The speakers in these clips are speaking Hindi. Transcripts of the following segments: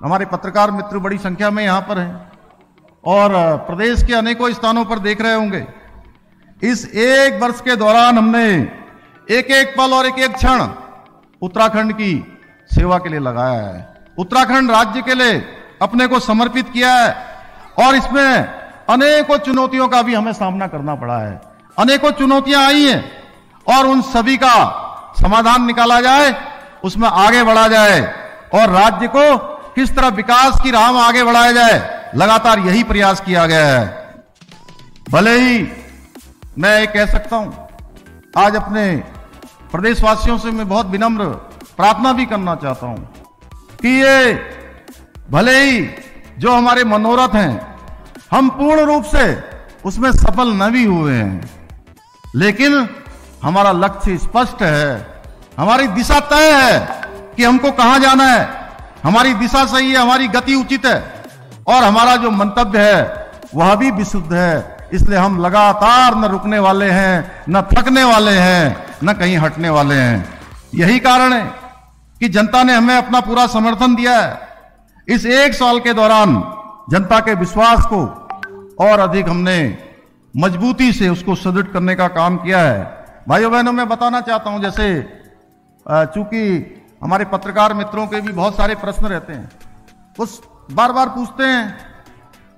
हमारे पत्रकार मित्र बड़ी संख्या में यहां पर हैं और प्रदेश के अनेकों स्थानों पर देख रहे होंगे। इस एक वर्ष के दौरान हमने एक एक पल और एक एक क्षण उत्तराखंड की सेवा के लिए लगाया है। उत्तराखंड राज्य के लिए अपने को समर्पित किया है और इसमें अनेकों चुनौतियों का भी हमें सामना करना पड़ा है। अनेकों चुनौतियां आई हैं और उन सभी का समाधान निकाला जाए, उसमें आगे बढ़ा जाए और राज्य को किस तरह विकास की राह में आगे बढ़ाया जाए, लगातार यही प्रयास किया गया है। भले ही मैं ये कह सकता हूं, आज अपने प्रदेशवासियों से मैं बहुत विनम्र प्रार्थना भी करना चाहता हूं कि ये भले ही जो हमारे मनोरथ हैं हम पूर्ण रूप से उसमें सफल न भी हुए हैं, लेकिन हमारा लक्ष्य स्पष्ट है, हमारी दिशा तय है कि हमको कहां जाना है। हमारी दिशा सही है, हमारी गति उचित है और हमारा जो मंतव्य है वह भी विशुद्ध है। इसलिए हम लगातार न रुकने वाले हैं, न थकने वाले हैं, न कहीं हटने वाले हैं। यही कारण है कि जनता ने हमें अपना पूरा समर्थन दिया है। इस एक साल के दौरान जनता के विश्वास को और अधिक हमने मजबूती से उसको सुदृढ़ करने का काम किया है। भाइयों बहनों, मैं बताना चाहता हूं, जैसे चूंकि हमारे पत्रकार मित्रों के भी बहुत सारे प्रश्न रहते हैं, उस बार बार पूछते हैं।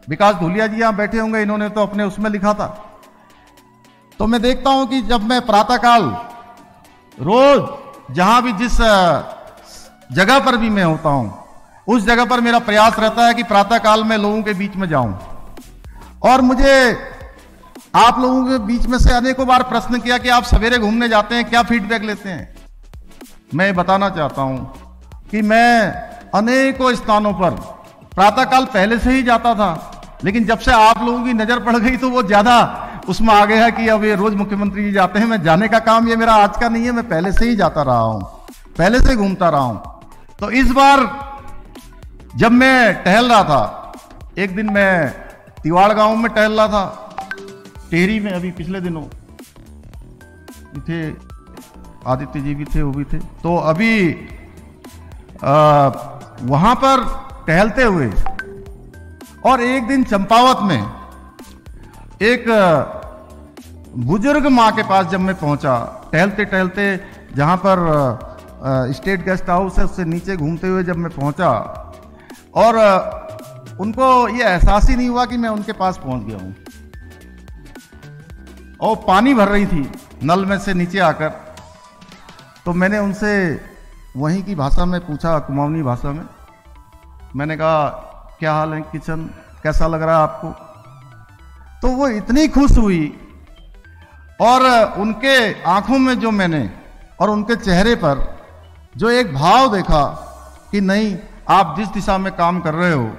विकास धूलिया जी यहां बैठे होंगे, इन्होंने तो अपने उसमें लिखा था। तो मैं देखता हूं कि जब मैं प्रातःकाल रोज जहां भी जिस जगह पर भी मैं होता हूं, उस जगह पर मेरा प्रयास रहता है कि प्रातःकाल में लोगों के बीच में जाऊं। और मुझे आप लोगों के बीच में से अनेकों बार प्रश्न किया कि आप सवेरे घूमने जाते हैं, क्या फीडबैक लेते हैं। मैं बताना चाहता हूं कि मैं अनेकों स्थानों पर प्रातःकाल पहले से ही जाता था, लेकिन जब से आप लोगों की नजर पड़ गई तो वो ज्यादा उसमें आ गया कि अब ये रोज मुख्यमंत्री जी जाते हैं। मैं जाने का काम ये मेरा आज का नहीं है, मैं पहले से ही जाता रहा हूं, पहले से घूमता रहा हूं। तो इस बार जब मैं टहल रहा था, एक दिन मैं तिवाड़ गांव में टहल रहा था, टेहरी में, अभी पिछले दिनों थे, आदित्य जी भी थे, वो भी थे। तो अभी वहां पर टहलते हुए और एक दिन चंपावत में एक बुजुर्ग मां के पास जब मैं पहुंचा, टहलते टहलते जहां पर स्टेट गेस्ट हाउस है उससे नीचे घूमते हुए जब मैं पहुंचा, और उनको ये एहसास ही नहीं हुआ कि मैं उनके पास पहुंच गया हूं। और पानी भर रही थी नल में से नीचे आकर। तो मैंने उनसे वहीं की भाषा में पूछा, कुमाऊनी भाषा में। मैंने कहा, क्या हाल है किशन, कैसा लग रहा है आपको। तो वो इतनी खुश हुई और उनके आंखों में जो मैंने और उनके चेहरे पर जो एक भाव देखा कि नहीं, आप जिस दिशा में काम कर रहे हो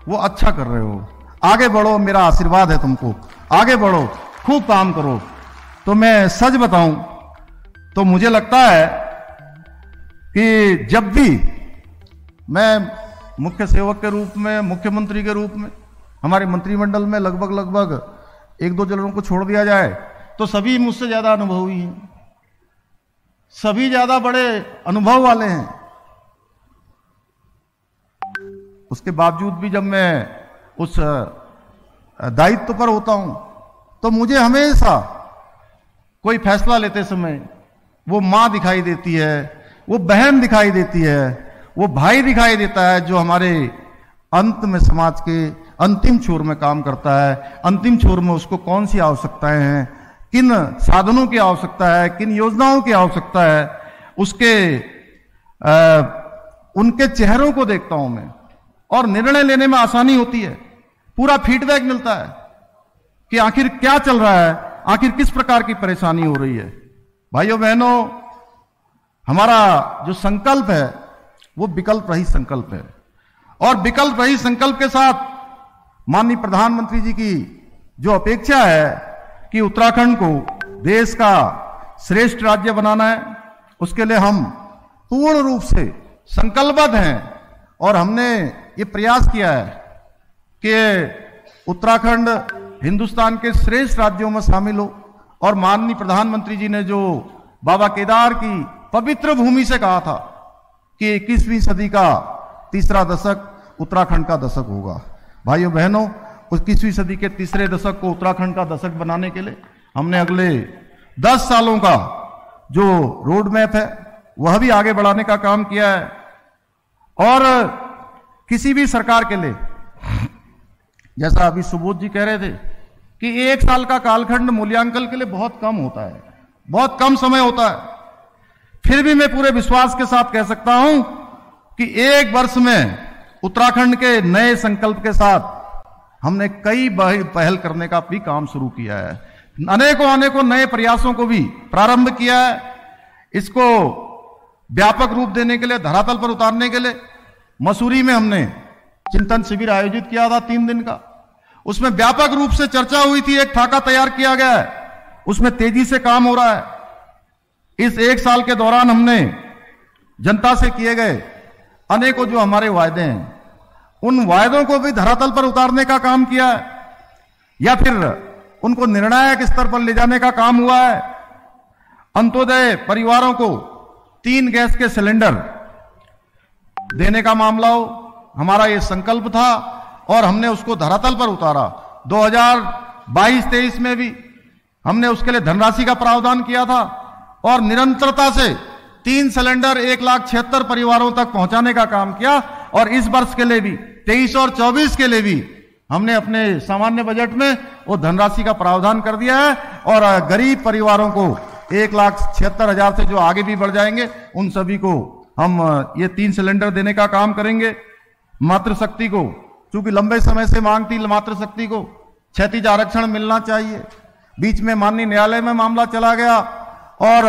वो अच्छा कर रहे हो, आगे बढ़ो, मेरा आशीर्वाद है तुमको, आगे बढ़ो, खूब काम करो। तो मैं सच बताऊं तो मुझे लगता है कि जब भी मैं मुख्य सेवक के रूप में, मुख्यमंत्री के रूप में, हमारे मंत्रिमंडल में लगभग एक दो जनों को छोड़ दिया जाए तो सभी मुझसे ज्यादा अनुभवी हैं, सभी ज्यादा बड़े अनुभव वाले हैं। उसके बावजूद भी जब मैं उस दायित्व पर होता हूं तो मुझे हमेशा कोई फैसला लेते समय वो मां दिखाई देती है, वो बहन दिखाई देती है, वो भाई दिखाई देता है, जो हमारे अंत में समाज के अंतिम छोर में काम करता है। अंतिम छोर में उसको कौन सी आवश्यकताएं हैं, किन साधनों की आवश्यकता है, किन योजनाओं की आवश्यकता है, उसके उनके चेहरों को देखता हूं मैं और निर्णय लेने में आसानी होती है। पूरा फीडबैक मिलता है कि आखिर क्या चल रहा है, आखिर किस प्रकार की परेशानी हो रही है। भाइयों बहनों, हमारा जो संकल्प है वो विकल्प रहित संकल्प है और विकल्प रहित संकल्प के साथ माननीय प्रधानमंत्री जी की जो अपेक्षा है कि उत्तराखंड को देश का श्रेष्ठ राज्य बनाना है, उसके लिए हम पूर्ण रूप से संकल्पबद्ध हैं और हमने ये प्रयास किया है कि उत्तराखंड हिंदुस्तान के श्रेष्ठ राज्यों में शामिल हो। और माननीय प्रधानमंत्री जी ने जो बाबा केदार की पवित्र भूमि से कहा था कि 21वीं सदी का तीसरा दशक उत्तराखंड का दशक होगा। भाइयों बहनों, उस 21वीं सदी के तीसरे दशक को उत्तराखंड का दशक बनाने के लिए हमने अगले 10 सालों का जो रोड मैप है वह भी आगे बढ़ाने का काम किया है। और किसी भी सरकार के लिए, जैसा अभी सुबोध जी कह रहे थे कि 1 साल का कालखंड मूल्यांकन के लिए बहुत कम होता है, बहुत कम समय होता है, फिर भी मैं पूरे विश्वास के साथ कह सकता हूं कि 1 वर्ष में उत्तराखंड के नए संकल्प के साथ हमने कई पहल करने का भी काम शुरू किया है। अनेकों नए प्रयासों को भी प्रारंभ किया है। इसको व्यापक रूप देने के लिए, धरातल पर उतारने के लिए मसूरी में हमने चिंतन शिविर आयोजित किया था 3 दिन का। उसमें व्यापक रूप से चर्चा हुई थी, एक खाका तैयार किया गया है, उसमें तेजी से काम हो रहा है। इस 1 साल के दौरान हमने जनता से किए गए अनेकों जो हमारे वायदे हैं, उन वायदों को भी धरातल पर उतारने का काम किया है या फिर उनको निर्णायक स्तर पर ले जाने का काम हुआ है। अंत्योदय परिवारों को 3 गैस के सिलेंडर देने का मामला हो, हमारा यह संकल्प था और हमने उसको धरातल पर उतारा। 2022-23 में भी हमने उसके लिए धनराशि का प्रावधान किया था और निरंतरता से 3 सिलेंडर 1,76,000 परिवारों तक पहुंचाने का काम किया। और इस वर्ष के लिए भी 23 और 24 के लिए भी हमने अपने सामान्य बजट में वो धनराशि का प्रावधान कर दिया है और गरीब परिवारों को 1,76,000 से जो आगे भी बढ़ जाएंगे उन सभी को हम ये 3 सिलेंडर देने का काम करेंगे। मातृशक्ति को, चूंकि लंबे समय से मांग थी मातृशक्ति को क्षैतिज आरक्षण मिलना चाहिए, बीच में माननीय न्यायालय में मामला चला गया और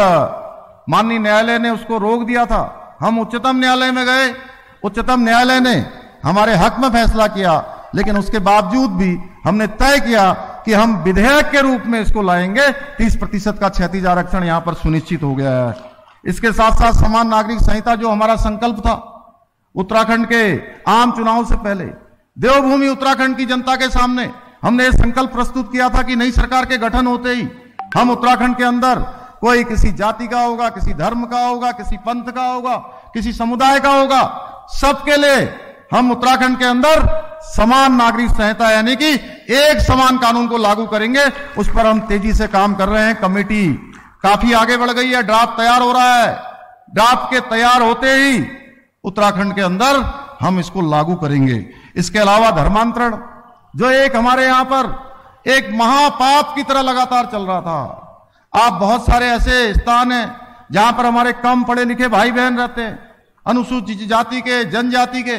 माननीय न्यायालय ने उसको रोक दिया था। हम उच्चतम न्यायालय में गए, उच्चतम न्यायालय ने हमारे हक में फैसला किया, लेकिन उसके बावजूद भी हमने तय किया कि हम विधेयक के रूप में इसको लाएंगे। 30% का क्षैतिज आरक्षण यहां पर सुनिश्चित हो गया है। इसके साथ साथ समान नागरिक संहिता जो हमारा संकल्प था, उत्तराखंड के आम चुनाव से पहले देवभूमि उत्तराखंड की जनता के सामने हमने ये संकल्प प्रस्तुत किया था कि नई सरकार के गठन होते ही हम उत्तराखंड के अंदर, कोई किसी जाति का होगा, किसी धर्म का होगा, किसी पंथ का होगा, किसी समुदाय का होगा, सबके लिए हम उत्तराखंड के अंदर समान नागरिक संहिता यानी कि एक समान कानून को लागू करेंगे। उस पर हम तेजी से काम कर रहे हैं। कमेटी काफी आगे बढ़ गई है, ड्राफ्ट तैयार हो रहा है। ड्राफ्ट के तैयार होते ही उत्तराखंड के अंदर हम इसको लागू करेंगे। इसके अलावा धर्मांतरण, जो एक हमारे यहां पर एक महापाप की तरह लगातार चल रहा था। आप बहुत सारे ऐसे स्थान हैं जहां पर हमारे कम पढ़े लिखे भाई बहन रहते हैं, अनुसूचित जाति के, जनजाति के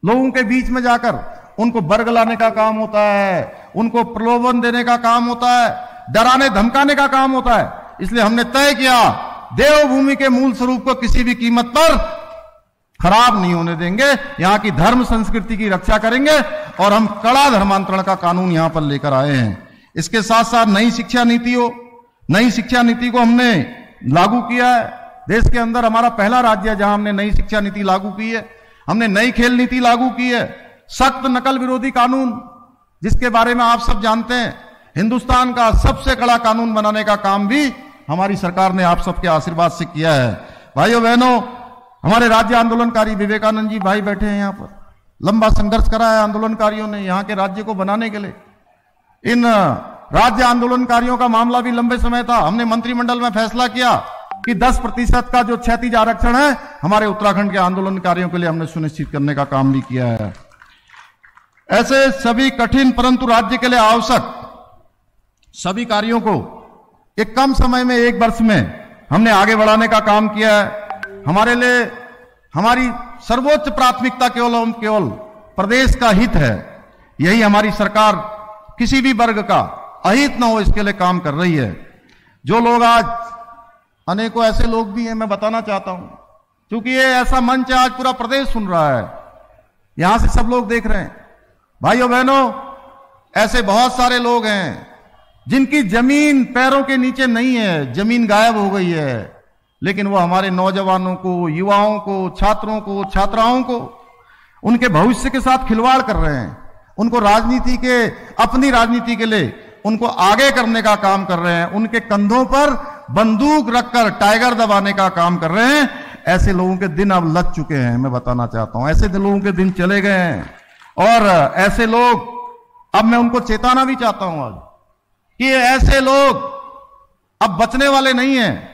लोगों के बीच में जाकर उनको वर्ग लाने का काम होता है, उनको प्रलोभन देने का काम होता है, डराने धमकाने का काम होता है। इसलिए हमने तय किया देवभूमि के मूल स्वरूप को किसी भी कीमत पर खराब नहीं होने देंगे, यहां की धर्म संस्कृति की रक्षा करेंगे और हम कड़ा धर्मांतरण का कानून यहां पर लेकर आए हैं। इसके साथ साथ नई शिक्षा नीति को हमने लागू किया है। देश के अंदर हमारा पहला राज्य है जहां हमने नई शिक्षा नीति लागू की है। हमने नई खेल नीति लागू की है। सख्त नकल विरोधी कानून, जिसके बारे में आप सब जानते हैं, हिंदुस्तान का सबसे कड़ा कानून बनाने का काम भी हमारी सरकार ने आप सबके आशीर्वाद से किया है। भाइयों बहनों, हमारे राज्य आंदोलनकारी विवेकानंद जी भाई बैठे हैं यहां पर, लंबा संघर्ष करा है आंदोलनकारियों ने यहां के राज्य को बनाने के लिए। इन राज्य आंदोलनकारियों का मामला भी लंबे समय था। हमने मंत्रिमंडल में फैसला किया कि 10% का जो क्षैतिज आरक्षण है हमारे उत्तराखंड के आंदोलनकारियों के लिए हमने सुनिश्चित करने का काम भी किया है। ऐसे सभी कठिन परंतु राज्य के लिए आवश्यक सभी कार्यों को एक कम समय में, 1 वर्ष में हमने आगे बढ़ाने का काम किया है। हमारे लिए हमारी सर्वोच्च प्राथमिकता केवल प्रदेश का हित है। यही हमारी सरकार किसी भी वर्ग का अहित न हो, इसके लिए काम कर रही है। जो लोग आज, अनेकों ऐसे लोग भी हैं, मैं बताना चाहता हूं, क्योंकि ये ऐसा मंच है, आज पूरा प्रदेश सुन रहा है, यहां से सब लोग देख रहे हैं। भाइयों बहनों, ऐसे बहुत सारे लोग हैं जिनकी जमीन पैरों के नीचे नहीं है, जमीन गायब हो गई है, लेकिन वो हमारे नौजवानों को, युवाओं को, छात्रों को, छात्राओं को, उनके भविष्य के साथ खिलवाड़ कर रहे हैं। उनको राजनीति के, अपनी राजनीति के लिए उनको आगे करने का काम कर रहे हैं। उनके कंधों पर बंदूक रखकर टाइगर दबाने का काम कर रहे हैं। ऐसे लोगों के दिन अब लग चुके हैं। मैं बताना चाहता हूं, ऐसे लोगों के दिन चले गए हैं और ऐसे लोग, अब मैं उनको चेताना भी चाहता हूं आज कि ऐसे लोग अब बचने वाले नहीं हैं।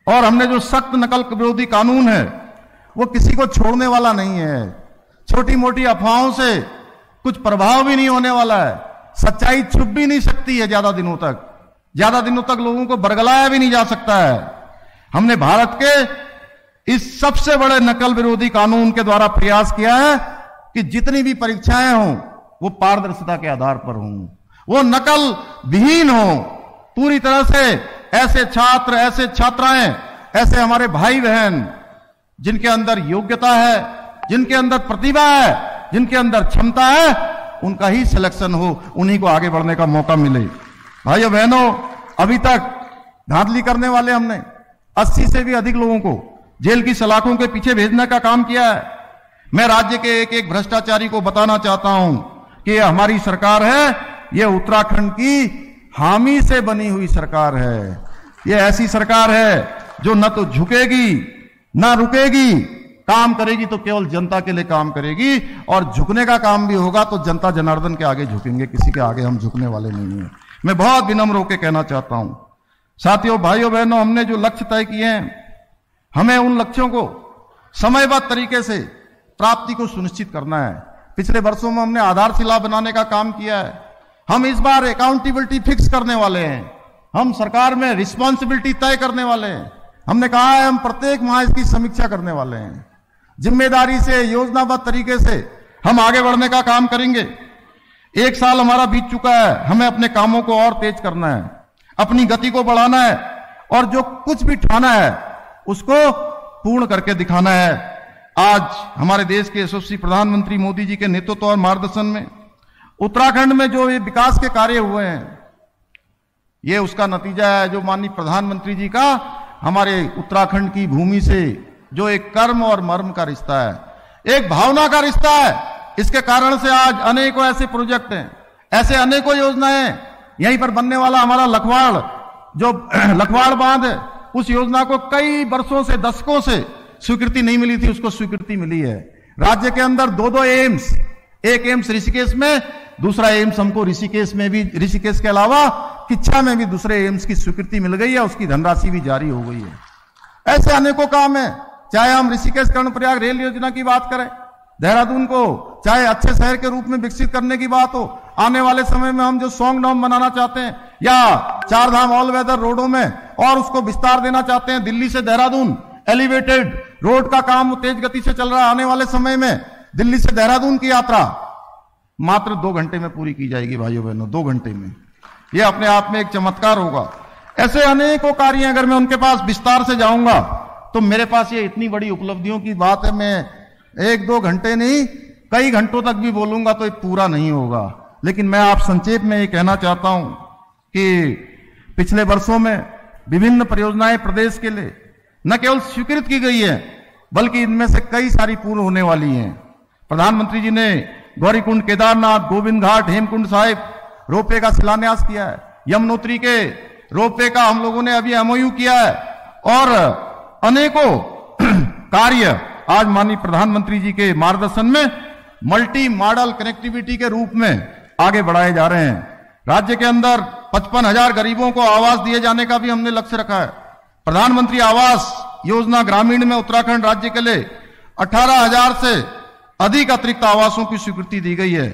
और हमने जो सख्त नकल विरोधी कानून है वो किसी को छोड़ने वाला नहीं है। छोटी मोटी अफवाहों से कुछ प्रभाव भी नहीं होने वाला है। सच्चाई छुप भी नहीं सकती है ज्यादा दिनों तक लोगों को बरगलाया भी नहीं जा सकता है। हमने भारत के इस सबसे बड़े नकल विरोधी कानून के द्वारा प्रयास किया है कि जितनी भी परीक्षाएं हों वो पारदर्शिता के आधार पर हों, वो नकल विहीन हो पूरी तरह से। ऐसे छात्र, ऐसे छात्राएं, ऐसे हमारे भाई बहन जिनके अंदर योग्यता है, जिनके अंदर प्रतिभा है, जिनके अंदर क्षमता है, उनका ही सिलेक्शन हो, उन्हीं को आगे बढ़ने का मौका मिले। भाइयों बहनों, अभी तक धांधली करने वाले हमने 80 से भी अधिक लोगों को जेल की सलाखों के पीछे भेजने का काम किया है। मैं राज्य के एक एक भ्रष्टाचारी को बताना चाहता हूं कि यह हमारी सरकार है, यह उत्तराखंड की हामी से बनी हुई सरकार है। यह ऐसी सरकार है जो न तो झुकेगी न रुकेगी, काम करेगी तो केवल जनता के लिए काम करेगी, और झुकने का काम भी होगा तो जनता जनार्दन के आगे झुकेंगे, किसी के आगे हम झुकने वाले नहीं हैं। मैं बहुत विनम्र होकर कहना चाहता हूं साथियों, भाइयों बहनों, हमने जो लक्ष्य तय किए हैं, हमें उन लक्ष्यों को समयबद्ध तरीके से प्राप्ति को सुनिश्चित करना है। पिछले वर्षों में हमने आधारशिला बनाने का काम किया है। हम इस बार अकाउंटेबिलिटी फिक्स करने वाले हैं। हम सरकार में रिस्पॉन्सिबिलिटी तय करने वाले हैं। हमने कहा है हम प्रत्येक माह इसकी समीक्षा करने वाले हैं। जिम्मेदारी से, योजनाबद्ध तरीके से हम आगे बढ़ने का काम करेंगे। 1 साल हमारा बीत चुका है, हमें अपने कामों को और तेज करना है, अपनी गति को बढ़ाना है, और जो कुछ भी ठाना है उसको पूर्ण करके दिखाना है। आज हमारे देश के यशस्वी प्रधानमंत्री मोदी जी के नेतृत्व और मार्गदर्शन में उत्तराखंड में जो ये विकास के कार्य हुए हैं, ये उसका नतीजा है जो माननीय प्रधानमंत्री जी का हमारे उत्तराखंड की भूमि से जो एक कर्म और मर्म का रिश्ता है, एक भावना का रिश्ता है। इसके कारण से आज अनेकों ऐसे प्रोजेक्ट हैं, ऐसे अनेकों योजनाएं, यहीं पर बनने वाला हमारा लखवाड़, जो लखवाड़ बांध है, उस योजना को कई वर्षों से, दशकों से स्वीकृति नहीं मिली थी, उसको स्वीकृति मिली है। राज्य के अंदर 2 एम्स, एक एम्स ऋषिकेश में, दूसरा एम्स हमको ऋषिकेश में भी, ऋषिकेश के अलावा किच्छा में भी दूसरे एम्स की स्वीकृति मिल गई है, उसकी धनराशि भी जारी हो गई है। ऐसे अनेकों काम है, चाहे हम ऋषिकेश कर्णप्रयाग रेल योजना की बात करें, देहरादून को चाहे अच्छे शहर के रूप में विकसित करने की बात हो, आने वाले समय में हम जो सॉन्ग डॉम बनाना चाहते हैं, या 4 धाम ऑल वेदर रोडों में और उसको विस्तार देना चाहते हैं, दिल्ली से देहरादून एलिवेटेड रोड का काम तेज गति से चल रहा है। आने वाले समय में दिल्ली से देहरादून की यात्रा मात्र 2 घंटे में पूरी की जाएगी भाइयों बहनों, 2 घंटे में। यह अपने आप में एक चमत्कार होगा। ऐसे अनेकों कार्य, अगर मैं उनके पास विस्तार से जाऊंगा तो मेरे पास ये इतनी बड़ी उपलब्धियों की बात है, मैं 1-2 घंटे नहीं कई घंटों तक भी बोलूंगा तो ये पूरा नहीं होगा। लेकिन मैं आप संक्षेप में ये कहना चाहता हूं कि पिछले वर्षों में विभिन्न परियोजनाएं प्रदेश के लिए न केवल स्वीकृत की गई है, बल्कि इनमें से कई सारी पूर्ण होने वाली हैं। प्रधानमंत्री जी ने गौरीकुंड, केदारनाथ, गोविंद घाट, हेमकुंड साहिब रोपवे का शिलान्यास किया है। यमुनोत्री के रोपवे का हम लोगों ने अभी MOU किया है, और अनेकों कार्य आज माननीय प्रधानमंत्री जी के मार्गदर्शन में मल्टी मॉडल कनेक्टिविटी के रूप में आगे बढ़ाए जा रहे हैं। राज्य के अंदर 55,000 गरीबों को आवास दिए जाने का भी हमने लक्ष्य रखा है। प्रधानमंत्री आवास योजना ग्रामीण में उत्तराखंड राज्य के लिए 18,000 से अधिक अतिरिक्त आवासों की स्वीकृति दी गई है।